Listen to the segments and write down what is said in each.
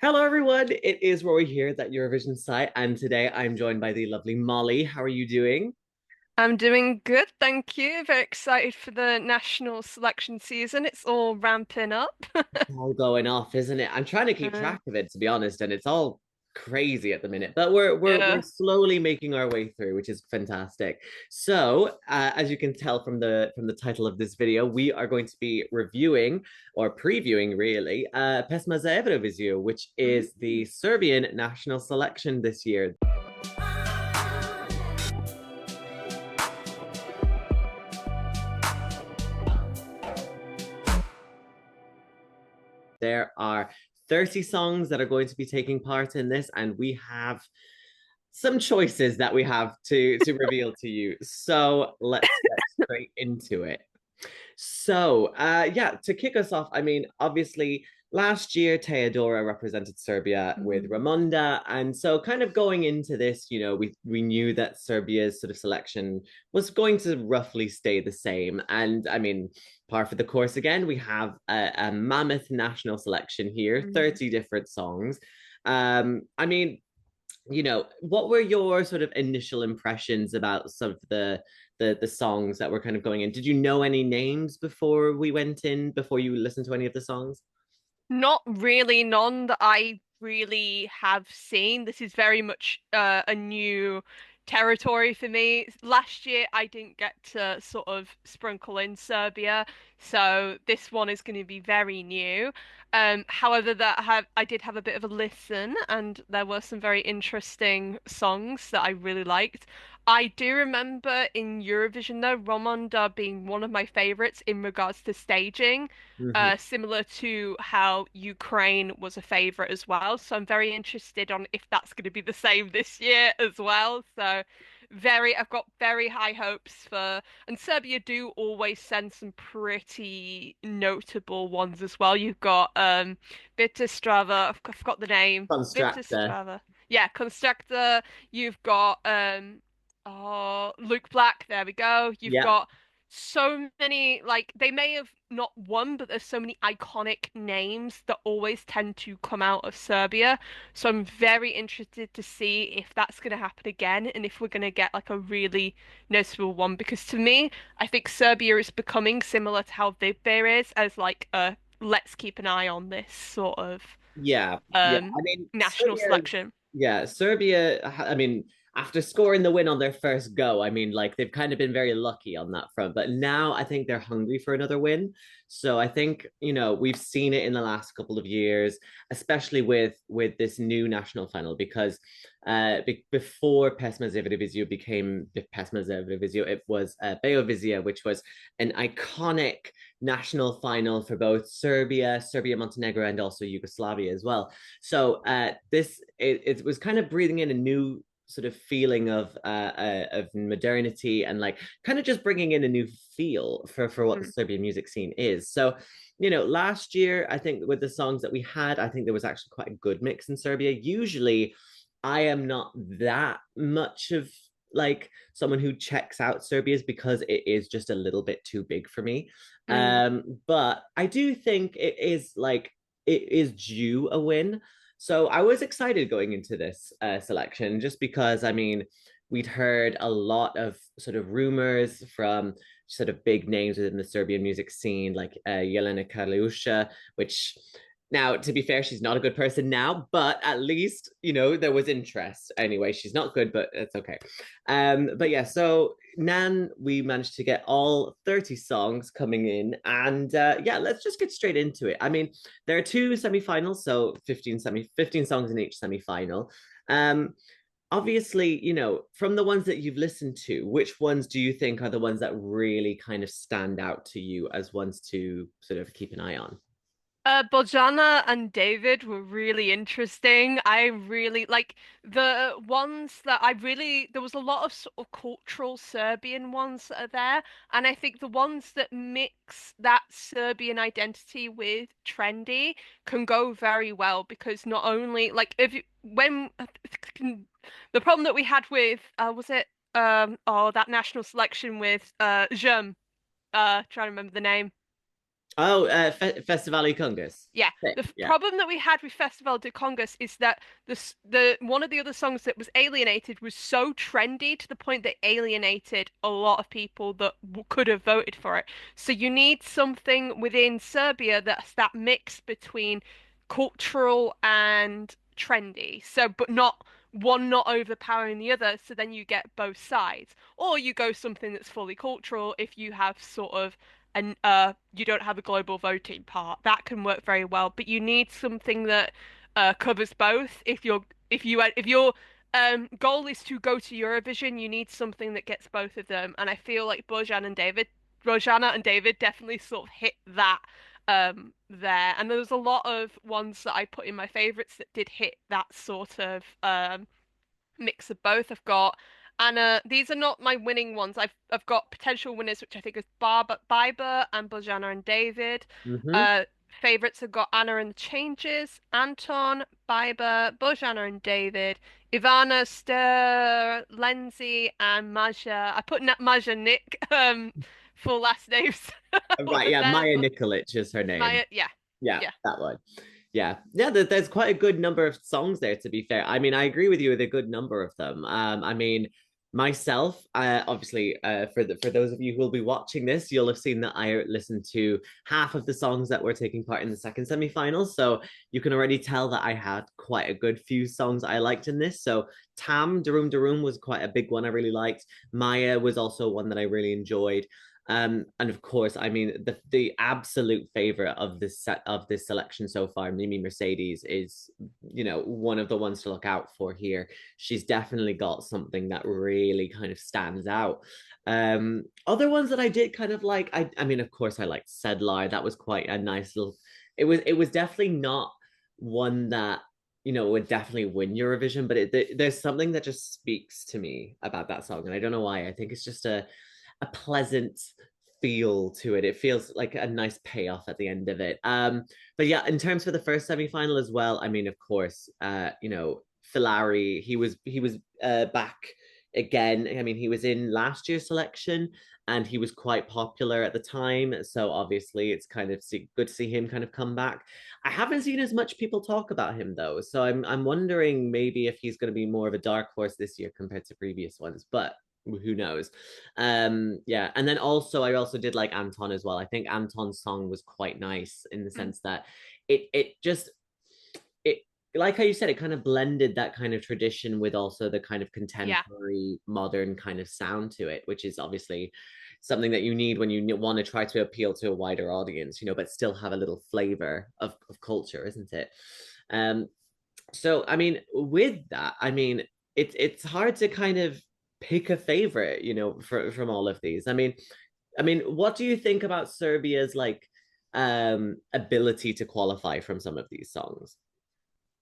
Hello, everyone. It is Rory here at that Eurovision site, and today I'm joined by the lovely Molly. How are you doing? I'm doing good, thank you. Very excited for the national selection season. It's all ramping up. All going off, isn't it? I'm trying to keep Uh, track of it, to be honest, and it's all crazy at the minute. But we're yeah. slowly making our way through, which is fantastic. So, as you can tell from the title of this video, we are going to be reviewing or previewing, really, Pesma Evroviziju, which Mhm. is the Serbian national selection this year. There are 30 songs that are going to be taking part in this, and we have some choices that we have to reveal to you. So let's get straight into it. Yeah, to kick us off, I mean, obviously, last year Teodora represented Serbia with Mhm. Ramonda, and so kind of going into this, we knew that Serbia's sort of selection was going to roughly stay the same, and I mean, par for the course again. We have a mammoth national selection here, Mhm. 30 different songs. I mean, what were your sort of initial impressions about some of the songs that were kind of going in? Did you know any names before we went in, before you listened to any of the songs? Not really, none that I really have seen. This is very much a new territory for me. Last year, I didn't get to sort of sprinkle in Serbia, so this one is going to be very new. However, I did have a bit of a listen, and there were some very interesting songs that I really liked. I do remember in Eurovision though, Romonda being one of my favorites in regards to staging, Mhm. similar to how Ukraine was a favorite as well. So I'm very interested on if that's going to be the same this year as well. I've got very high hopes for, and Serbia do always send some pretty notable ones as well. You've got Strava, I forgot the name. Constructor. Strava. Yeah, Constructor. You've got Luke Black, there we go. You've Yeah. got so many, like, they may have not won, but there's so many iconic names that always tend to come out of Serbia. So I'm very interested to see if that's going to happen again and if we're going to get like a really noticeable one. Because to me, I think Serbia is becoming similar to how Vidbir is, as like a let's keep an eye on this sort of Yeah. Yeah. I mean, national selection. Serbia, I mean, after scoring the win on their first go, I mean, like they've kind of been very lucky on that front. But now I think they're hungry for another win. So I think, we've seen it in the last couple of years, especially with this new national final, because before Pesma Evroviziju became the Pesma Evroviziju, it was Beovizija, which was an iconic national final for both Serbia, Montenegro, and also Yugoslavia as well. So it was kind of breathing in a new sort of feeling of modernity and like kind of just bringing in a new feel for what the Mm. Serbian music scene is. So, last year I think with the songs that we had, I think there was actually quite a good mix in Serbia. Usually, I am not that much of like someone who checks out Serbia's because it is just a little bit too big for me. Mm. But I do think it is due a win. So I was excited going into this selection just because, I mean, we'd heard a lot of sort of rumors from sort of big names within the Serbian music scene, like Jelena Karliusha, which now, to be fair, she's not a good person now, but at least, there was interest. Anyway, she's not good, but it's okay. But yeah, so Nan, we managed to get all 30 songs coming in. And yeah, let's just get straight into it. I mean, there are two semifinals, so 15 songs in each semifinal. Um, Obviously, from the ones that you've listened to, which ones do you think are the ones that really kind of stand out to you as ones to sort of keep an eye on? Bojana and David were really interesting. I really like the ones that there was a lot of sort of cultural Serbian ones that are there. And I think the ones that mix that Serbian identity with trendy can go very well because not only, like, if you, when the problem that we had with, was it, that national selection with, Jem, trying to remember the name. Oh, Festival y Congas. Yeah, Sick. the Yeah. problem that we had with Festival de Congas is that the one of the other songs that was alienated was so trendy to the point that alienated a lot of people that could have voted for it. So you need something within Serbia that's that mix between cultural and trendy. So, but not one not overpowering the other. So then you get both sides, or you go something that's fully cultural if you have sort of and you don't have a global voting part. That can work very well, but you need something that covers both. If your goal is to go to Eurovision, you need something that gets both of them. And I feel like Rojana and David definitely sort of hit that there. And there's a lot of ones that I put in my favorites that did hit that sort of mix of both. I've got Anna. These are not my winning ones. I've got potential winners, which I think is Biber and Bojana and David. Hmm. Uh, Favorites have got Anna and the Changes, Anton, Biber, Bojana and David, Ivana, Stur, Lenzi, and Maja. I put Maja Nick full last names Right. Yeah. there, Maya but Nikolic is her name. Maya, yeah, Yeah, yeah, that one. Yeah, yeah. There's quite a good number of songs there. To be fair, I mean, I agree with you with a good number of them. I mean, myself, obviously, for those of you who will be watching this, you'll have seen that I listened to half of the songs that were taking part in the second semifinal. So you can already tell that I had quite a good few songs I liked in this. So Tam Darum Darum was quite a big one I really liked. Maya was also one that I really enjoyed. And of course, I mean the absolute favorite of this set of this selection so far, Mimi Mercedes, is one of the ones to look out for here. She's definitely got something that really kind of stands out. Other ones that I did kind of like, I mean, of course, I liked Sedlar. That was quite a nice little. It was definitely not one that would definitely win Eurovision, but there's something that just speaks to me about that song, and I don't know why. I think it's just a pleasant feel to it. It feels like a nice payoff at the end of it. But yeah, in terms for the first semi-final as well, I mean, of course, Filari, he was back again. I mean, he was in last year's selection and he was quite popular at the time. So obviously it's kind of good to see him kind of come back. I haven't seen as much people talk about him though. So I'm wondering maybe if he's going to be more of a dark horse this year compared to previous ones. But who knows. Yeah, and then also I also did like Anton as well. I think Anton's song was quite nice in the mm, sense that it just it like how you said, it kind of blended that kind of tradition with also the kind of yeah. contemporary modern kind of sound to it, which is obviously something that you need when you want to try to appeal to a wider audience, but still have a little flavor of culture, isn't it? um so I mean, with that, I mean, it's hard to kind of pick a favorite, from all of these. I mean, what do you think about Serbia's like ability to qualify from some of these songs?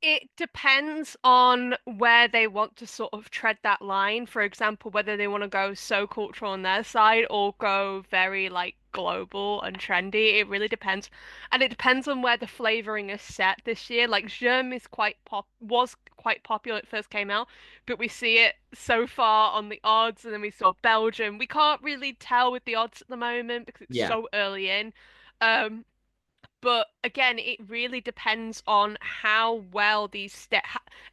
It depends on where they want to sort of tread that line. For example, whether they want to go so cultural on their side or go very like global and trendy. It really depends. And it depends on where the flavoring is set this year. Like Germ is was quite popular when it first came out, but we see it so far on the odds, and then we saw Belgium. We can't really tell with the odds at the moment because it's Yeah, so early in. Um, but again, it really depends on how well these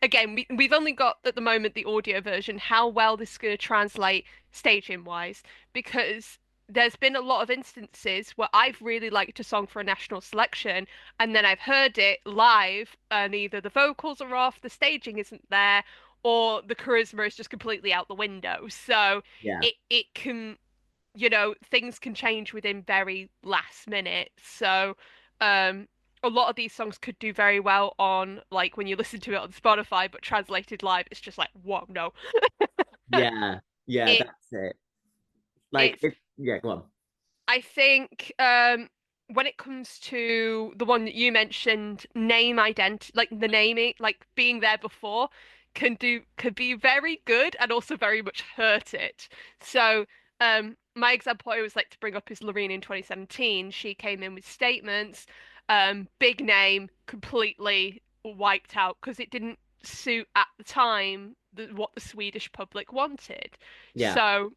again, we've only got at the moment the audio version, how well this is going to translate staging wise, because there's been a lot of instances where I've really liked a song for a national selection, and then I've heard it live, and either the vocals are off, the staging isn't there, or the charisma is just completely out the window. So yeah, it can, things can change within very last minute. So, um, a lot of these songs could do very well on like when you listen to it on Spotify, but translated live, it's just like, whoa, no. yeah, yeah, It that's it. Like it's yeah, go on. I think when it comes to the one that you mentioned, name ident like the naming, like being there before, could be very good and also very much hurt it. So my example I always like to bring up is Loreen in 2017. She came in with statements, big name, completely wiped out because it didn't suit at the time what the Swedish public wanted. Yeah, So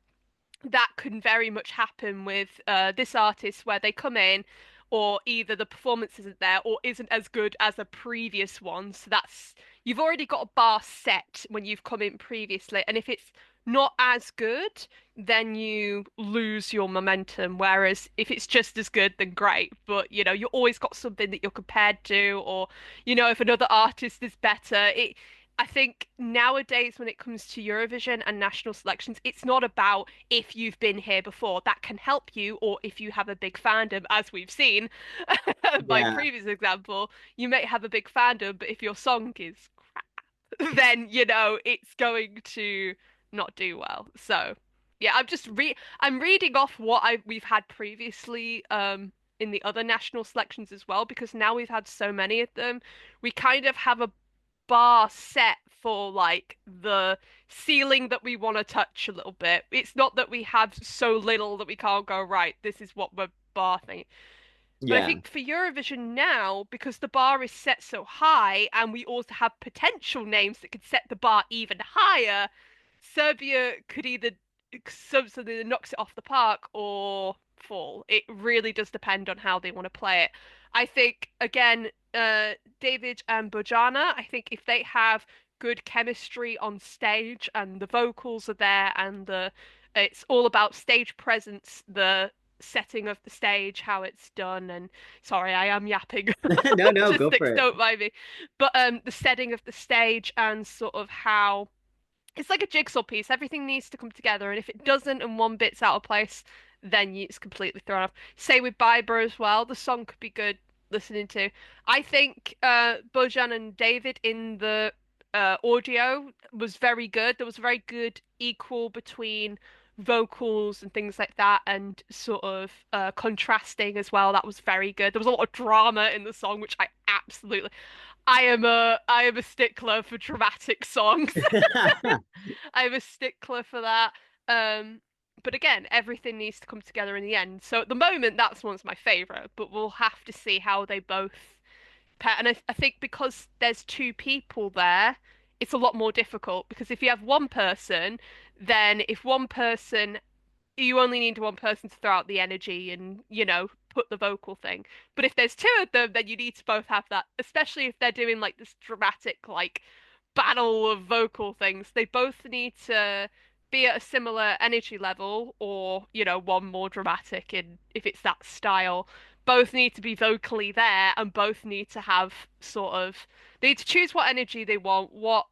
that can very much happen with this artist where they come in. or either the performance isn't there or isn't as good as a previous one. So that's you've already got a bar set when you've come in previously, and if it's not as good, then you lose your momentum. Whereas if it's just as good, then great. But you always got something that you're compared to, or if another artist is better. I think nowadays when it comes to Eurovision and national selections, it's not about if you've been here before. That can help you, or if you have a big fandom, as we've seen by Yeah. previous example, you may have a big fandom, but if your song is then it's going to not do well. So yeah, I'm reading off what I we've had previously in the other national selections as well, because now we've had so many of them, we kind of have a bar set for like the ceiling that we want to touch a little bit. It's not that we have so little that we can't go, right, this is what we're bar thing. But I Yeah. think for Eurovision now, because the bar is set so high and we also have potential names that could set the bar even higher, Serbia could either something that knocks it off the park or fall. It really does depend on how they want to play it. I think again, David and Bojana, I think if they have good chemistry on stage and the vocals are there and the it's all about stage presence, the setting of the stage, how it's done, and sorry, I am yapping No, no, go for logistics, it. don't mind me. But the setting of the stage and sort of how it's like a jigsaw piece. Everything needs to come together, and if it doesn't and one bit's out of place, then it's completely thrown off. Say with Bieber as well, the song could be good listening to. I think Bojan and David in the audio was very good. There was a very good equal between vocals and things like that, and sort of contrasting as well. That was very good. There was a lot of drama in the song, which I absolutely. I am a stickler for dramatic songs. I'm a stickler for that. Um, but again, everything needs to come together in the end. So at the moment, that's one's my favorite, but we'll have to see how they both pair. And I think because there's two people there, it's a lot more difficult because if you have one person, then if one person you only need one person to throw out the energy and, put the vocal thing. But if there's two of them, then you need to both have that, especially if they're doing like this dramatic, like battle of vocal things. They both need to be at a similar energy level or, one more dramatic and if it's that style. Both need to be vocally there and both need to have sort of they need to choose what energy they want, what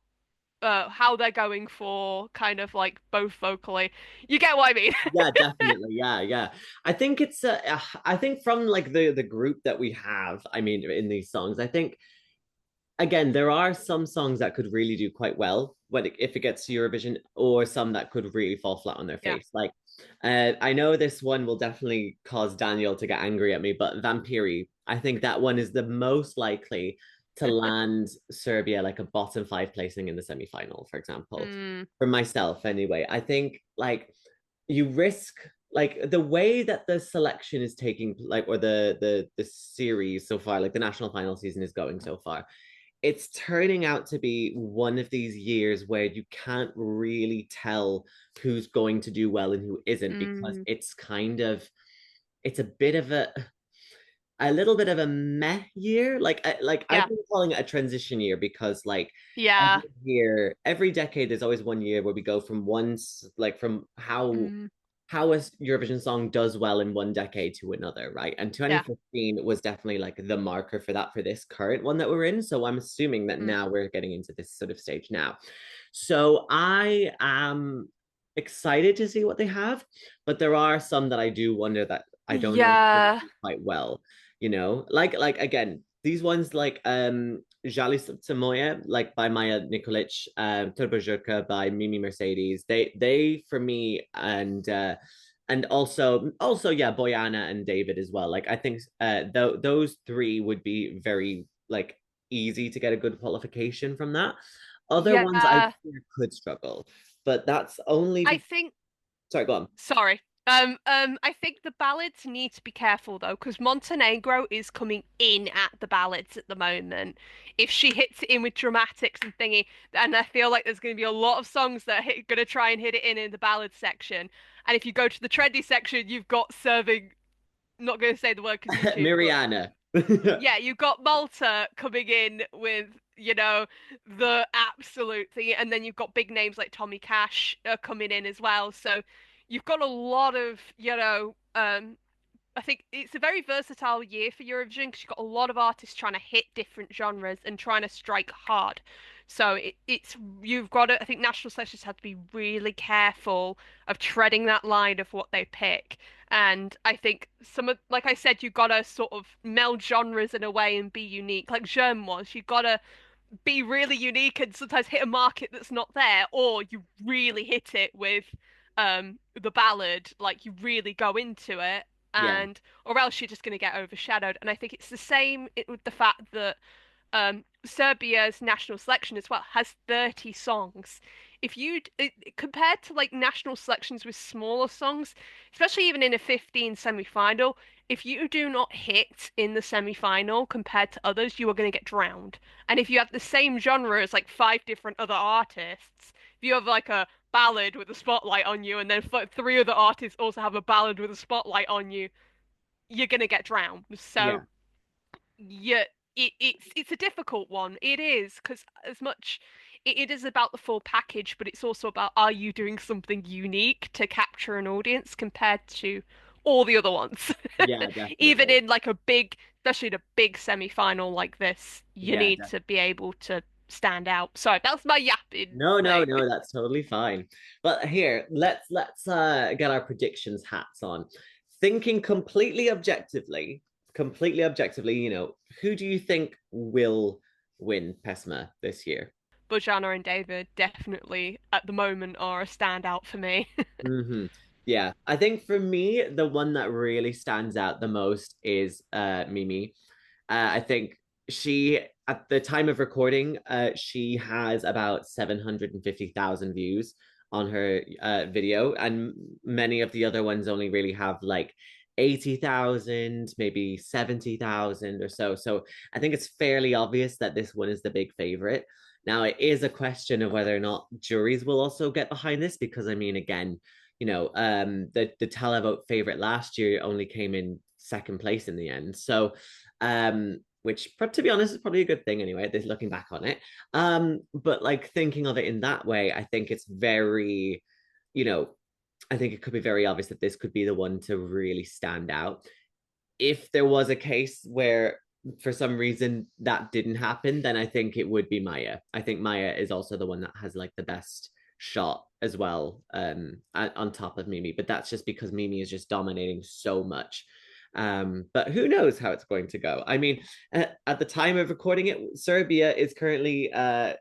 how they're going for kind of like both vocally. You get what I mean? Yeah, definitely. Yeah, yeah. I think it's I think from like the group that we have, I mean, in these songs, I think again, there are some songs that could really do quite well when if it gets to Eurovision, or some that could really fall flat on their Yeah. face. Like, I know this one will definitely cause Daniel to get angry at me, but Vampiri, I think that one is the most likely to land Serbia like a bottom five placing in the semi-final, for example. Mm, For myself, anyway, I think like you risk like the way that the selection is taking like or the series so far, like the national final season is going so far, it's turning out to be one of these years where you can't really tell who's going to do well and who isn't, because mm, it's kind of it's a bit of a little bit of a meh year. Like I've yeah. been calling it a transition year because like every Yeah. year, every decade, there's always one year where we go from like from Mm, how a Eurovision song does well in one decade to another, right? And yeah. 2015 was definitely like the marker for that for this current one that we're in. So I'm assuming that Mm. now we're getting into this sort of stage now. So I am excited to see what they have, but there are some that I do wonder that I don't know if they're gonna Yeah. do quite well, like again, these ones like Žali Samoje, like by Maya Nikolic, Turbo Žurka by Mimi Mercedes, they for me, and also yeah, Boyana and David as well. Like I think those three would be very like easy to get a good qualification from that. Other ones I Yeah. fear could struggle, but that's only I be think sorry, go on. sorry. I think the ballads need to be careful though, because Montenegro is coming in at the ballads at the moment. If she hits it in with dramatics and thingy, and I feel like there's going to be a lot of songs that are going to try and hit it in the ballad section. And if you go to the trendy section, you've got serving not going to say the word because YouTube, but Mariana. yeah, you've got Malta coming in with, the absolute thing, and then you've got big names like Tommy Cash coming in as well. So you've got a lot of, I think it's a very versatile year for Eurovision because you've got a lot of artists trying to hit different genres and trying to strike hard. So it's you've got to, I think national selections have to be really careful of treading that line of what they pick. And I think some of, like I said, you've got to sort of meld genres in a way and be unique. Like Germ was, you've got to be really unique and sometimes hit a market that's not there, or you really hit it with the ballad, like you really go into it, Yeah, and or else you're just going to get overshadowed. And I think it's the same with the fact that Serbia's national selection as well has 30 songs. If you compared to like national selections with smaller songs, especially even in a 15 semi-final, if you do not hit in the semi-final compared to others, you are going to get drowned. And if you have the same genre as like five different other artists, if you have like a ballad with a spotlight on you, and then three other artists also have a ballad with a spotlight on you, you're going to get drowned. yeah, So yeah, it's a difficult one. It is because as much it is about the full package, but it's also about are you doing something unique to capture an audience compared to all the other ones. yeah, Even definitely. in like a big, especially in a big semi-final like this, you Yeah, need to be able to stand out. Sorry, that's my yapping no, no, thing. no, that's totally fine. But here, let's get our predictions hats on. Thinking completely objectively, who do you think will win Pesma this year? Bojana and David definitely at the moment are a standout for me. Yeah, I think for me, the one that really stands out the most is Mimi. I think she, at the time of recording, she has about 750,000 views on her video, and many of the other ones only really have like 80,000, maybe 70,000 or so. So I think it's fairly obvious that this one is the big favorite. Now, it is a question of whether or not juries will also get behind this, because I mean, again, the televote favorite last year only came in second place in the end. So which to be honest is probably a good thing anyway, this looking back on it. But like thinking of it in that way, I think it's very, you know, I think it could be very obvious that this could be the one to really stand out. If there was a case where for some reason that didn't happen, then I think it would be Maya. I think Maya is also the one that has like the best shot as well, on top of Mimi, but that's just because Mimi is just dominating so much. But who knows how it's going to go? I mean, at the time of recording it, Serbia is currently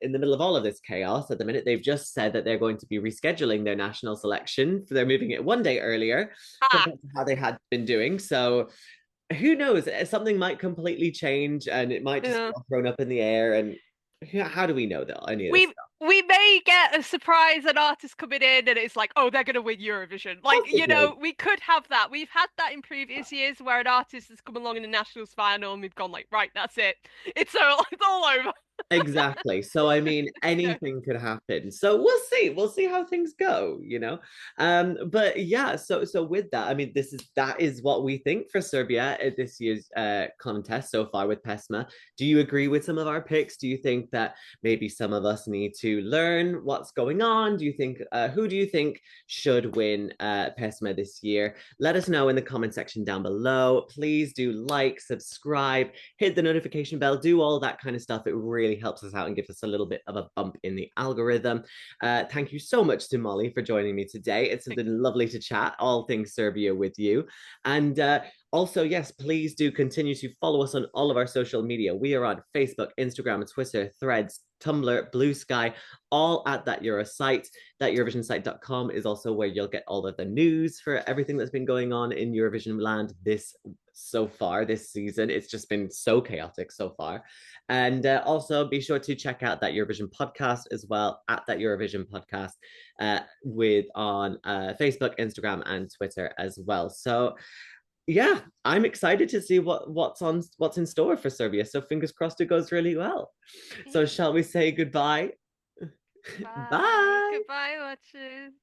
in the middle of all of this chaos at the minute. They've just said that they're going to be rescheduling their national selection. They're moving it one day earlier Ah, compared to how they had been doing. So who knows? Something might completely change and it might just be yeah. all thrown up in the air. And how do we know that any of this we stuff? we may get a surprise an artist coming in and it's like, oh, they're gonna win Eurovision. Like, Possibly. we could have that. We've had that in previous years where an artist has come along in the nationals final and we've gone like, right, that's it. It's all over. Exactly. So I mean, anything could happen. So we'll see. We'll see how things go. But yeah, so with that, I mean, that is what we think for Serbia at this year's contest so far with Pesma. Do you agree with some of our picks? Do you think that maybe some of us need to learn what's going on? Do you think who do you think should win Pesma this year? Let us know in the comment section down below. Please do like, subscribe, hit the notification bell, do all that kind of stuff. It really helps us out and gives us a little bit of a bump in the algorithm. Thank you so much to Molly for joining me today. It's been lovely to chat all things Serbia with you. And also, yes, please do continue to follow us on all of our social media. We are on Facebook, Instagram, Twitter, Threads, Tumblr, Blue Sky, all at that Euro site. That EurovisionSite.com is also where you'll get all of the news for everything that's been going on in Eurovision land this season. It's just been so chaotic so far. And also be sure to check out that Eurovision podcast as well, at that Eurovision podcast, with on Facebook, Instagram, and Twitter as well. So yeah, I'm excited to see what's in store for Serbia. So fingers crossed it goes really well. So shall we say goodbye? Bye. Bye. Goodbye, watchers.